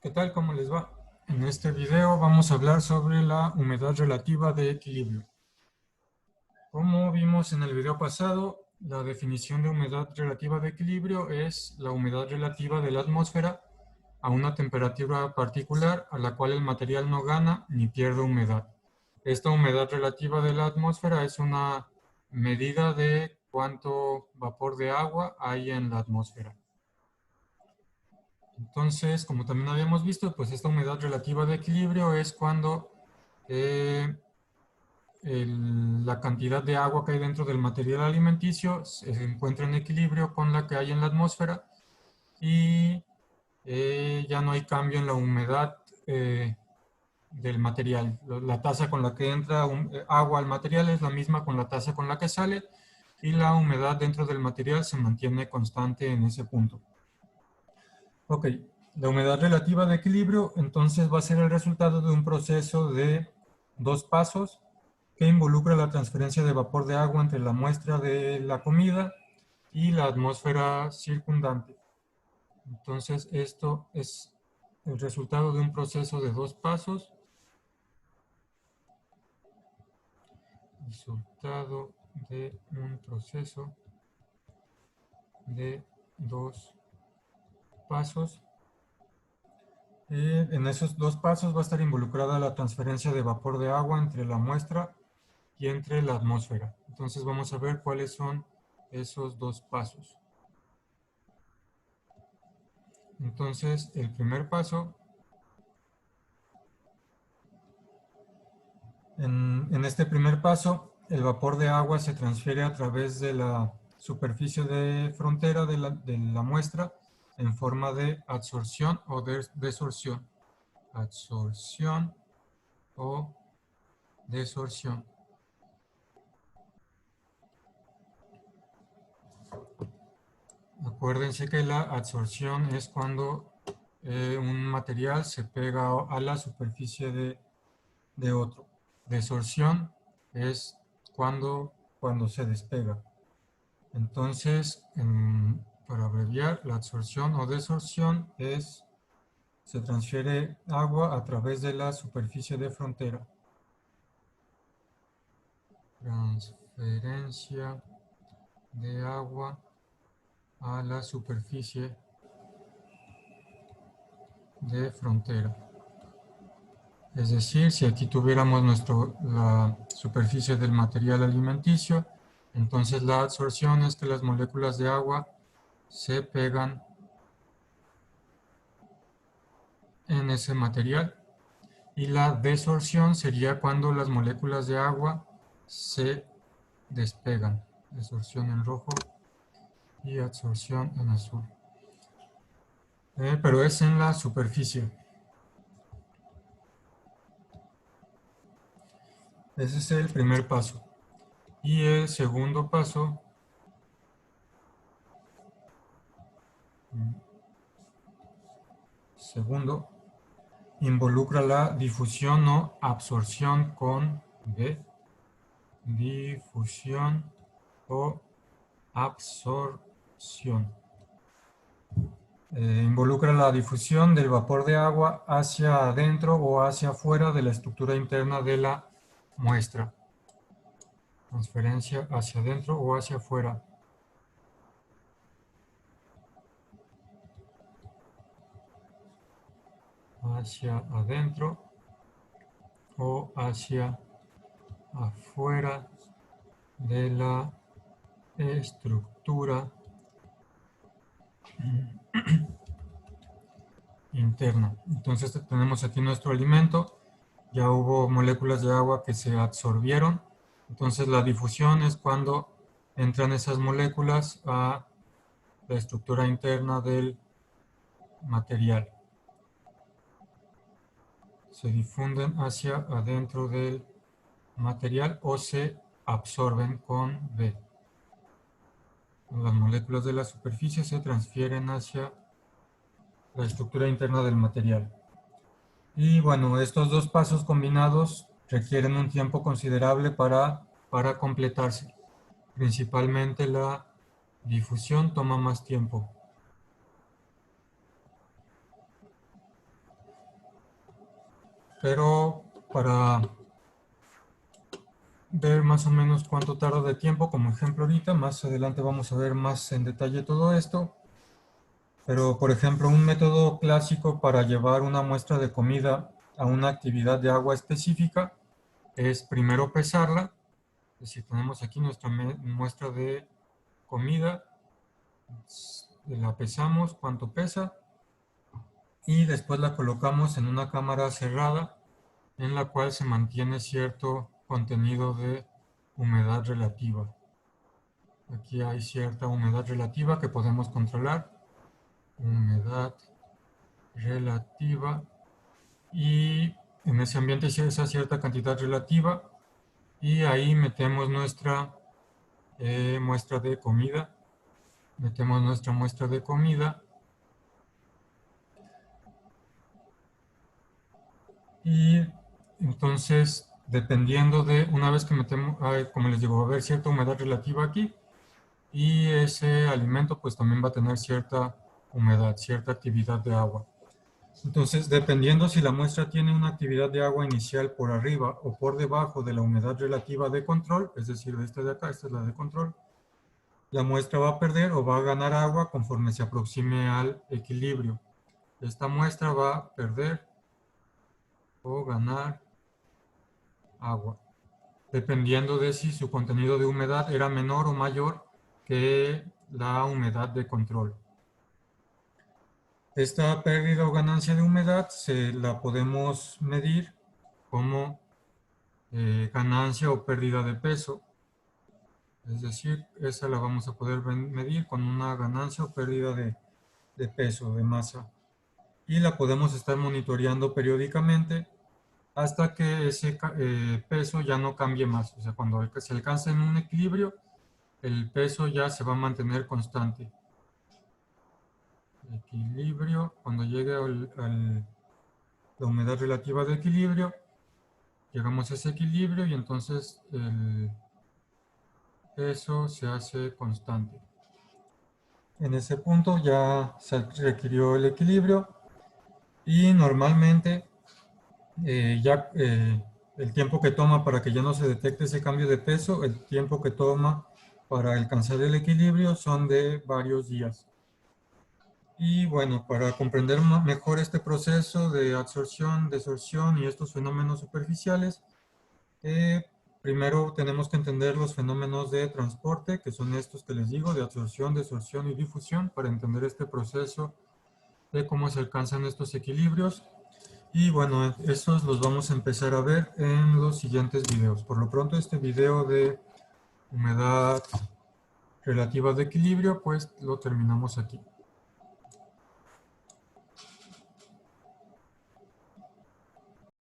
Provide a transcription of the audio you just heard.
¿Qué tal? ¿Cómo les va? En este video vamos a hablar sobre la humedad relativa de equilibrio. Como vimos en el video pasado, la definición de humedad relativa de equilibrio es la humedad relativa de la atmósfera a una temperatura particular a la cual el material no gana ni pierde humedad. Esta humedad relativa de la atmósfera es una medida de cuánto vapor de agua hay en la atmósfera. Entonces, como también habíamos visto, pues esta humedad relativa de equilibrio es cuando eh, la cantidad de agua que hay dentro del material alimenticio se encuentra en equilibrio con la que hay en la atmósfera y ya no hay cambio en la humedad del material. La tasa con la que entra agua al material es la misma con la tasa con la que sale y la humedad dentro del material se mantiene constante en ese punto. Ok, la humedad relativa de equilibrio entonces va a ser el resultado de un proceso de dos pasos que involucra la transferencia de vapor de agua entre la muestra de la comida y la atmósfera circundante. Entonces esto es el resultado de un proceso de dos pasos. Resultado de un proceso de dos pasos. En esos dos pasos va a estar involucrada la transferencia de vapor de agua entre la muestra y entre la atmósfera. Entonces vamos a ver cuáles son esos dos pasos. Entonces el primer paso, en este primer paso, el vapor de agua se transfiere a través de la superficie de frontera de la muestra en forma de adsorción o desorción. Adsorción o desorción. Acuérdense que la adsorción es cuando un material se pega a la superficie de otro. Desorción es cuando se despega. Entonces, para abreviar, la adsorción o desorción se transfiere agua a través de la superficie de frontera. Transferencia de agua a la superficie de frontera. Es decir, si aquí tuviéramos la superficie del material alimenticio, entonces la adsorción es que las moléculas de agua se pegan en ese material y la desorción sería cuando las moléculas de agua se despegan. Desorción en rojo y adsorción en azul. Pero es en la superficie. Ese es el primer paso. Y el segundo paso involucra la difusión o absorción con B. Difusión o absorción. Involucra la difusión del vapor de agua hacia adentro o hacia afuera de la estructura interna de la muestra. Transferencia hacia adentro o hacia afuera. Hacia adentro o hacia afuera de la estructura interna. Entonces tenemos aquí nuestro alimento. Ya hubo moléculas de agua que se absorbieron. Entonces la difusión es cuando entran esas moléculas a la estructura interna del material. Se difunden hacia adentro del material o se absorben con B. Las moléculas de la superficie se transfieren hacia la estructura interna del material. Y bueno, estos dos pasos combinados requieren un tiempo considerable para completarse. Principalmente la difusión toma más tiempo. pero para ver más o menos cuánto tarda de tiempo, como ejemplo ahorita, más adelante vamos a ver más en detalle todo esto. Pero, por ejemplo, un método clásico para llevar una muestra de comida a una actividad de agua específica es primero pesarla. Es decir, tenemos aquí nuestra muestra de comida, la pesamos, cuánto pesa, y después la colocamos en una cámara cerrada en la cual se mantiene cierto contenido de humedad relativa. Aquí hay cierta humedad relativa que podemos controlar. Humedad relativa. Y en ese ambiente hay esa cierta cantidad relativa. Y ahí metemos nuestra muestra de comida. Metemos nuestra muestra de comida. Y entonces, dependiendo de, una vez que metemos, como les digo, va a haber cierta humedad relativa aquí. Y ese alimento pues también va a tener cierta humedad, cierta actividad de agua. Entonces, dependiendo si la muestra tiene una actividad de agua inicial por arriba o por debajo de la humedad relativa de control, es decir, de esta de acá, esta es la de control, la muestra va a perder o va a ganar agua conforme se aproxime al equilibrio. Esta muestra va a perder o ganar agua, dependiendo de si su contenido de humedad era menor o mayor que la humedad de control. Esta pérdida o ganancia de humedad se la podemos medir como ganancia o pérdida de peso. Es decir, esa la vamos a poder medir con una ganancia o pérdida de peso, de masa. Y la podemos estar monitoreando periódicamente hasta que ese peso ya no cambie más. O sea, cuando se alcanza en un equilibrio, el peso ya se va a mantener constante. Equilibrio, cuando llegue la humedad relativa de equilibrio, llegamos a ese equilibrio y entonces el peso se hace constante. En ese punto ya se requirió el equilibrio y normalmente el tiempo que toma para que ya no se detecte ese cambio de peso, el tiempo que toma para alcanzar el equilibrio son de varios días. Y bueno, para comprender mejor este proceso de absorción, desorción y estos fenómenos superficiales, primero tenemos que entender los fenómenos de transporte, que son estos que les digo, de absorción, desorción y difusión, para entender este proceso de cómo se alcanzan estos equilibrios. Y bueno, esos los vamos a empezar a ver en los siguientes videos. Por lo pronto, este video de humedad relativa de equilibrio, pues lo terminamos aquí.